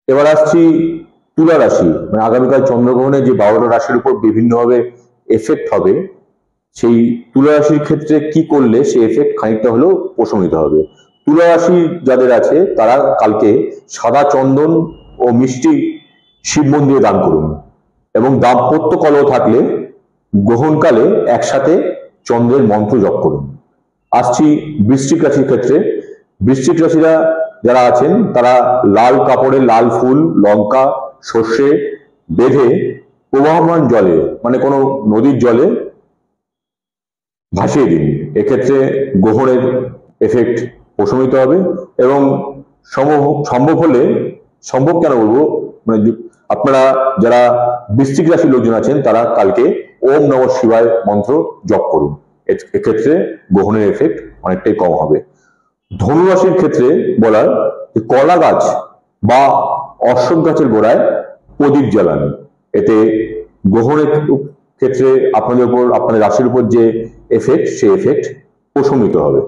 এবার আসছি তুলা রাশি, মানে আগামীকাল চন্দ্রগ্রহণে যে 12টা রাশির উপর বিভিন্নভাবে এফেক্ট হবে, সেই তুলা রাশির ক্ষেত্রে কি করলে সেই এফেক্ট খানিকটা হলেও প্রশমিত হবে। তুলা রাশি যাদের আছে তারা কালকে সাদা চন্দন ও মিষ্টি শিব মন্দিরে দান করুন, এবং দাম্পত্য কলহ থাকলে গ্রহণকালে একসাথে চন্দ্রের মন্ত্র জপ করুন। আসছি বৃশ্চিক রাশির ক্ষেত্রে। বৃশ্চিক রাশিরা যারা আছেন তারা লাল কাপড়ে লাল ফুল, লঙ্কা, সর্ষে বেঁধে প্রবাহমান জলে, মানে কোনো নদীর জলে ভাসিয়ে দিন। এক্ষেত্রে গ্রহণের এফেক্ট প্রশমিত হবে। এবং সম্ভব হলে, সম্ভব কেন বলবো, মানে আপনারা যারা বৃশ্চিক রাশির লোকজন আছেন তারা কালকে ওম নমঃ শিবায় মন্ত্র জপ করুন। এক্ষেত্রে গ্রহণের এফেক্ট অনেকটাই কম হবে। ধনু রাশির ক্ষেত্রে বলার যে কলা গাছ বা অশ্বত্থ গাছের গোড়ায় প্রদীপ জ্বালান, এতে গ্রহণের ক্ষেত্রে আপনাদের উপর, আপনাদের রাশির উপর যে এফেক্ট, সেই এফেক্ট প্রশমিত হবে।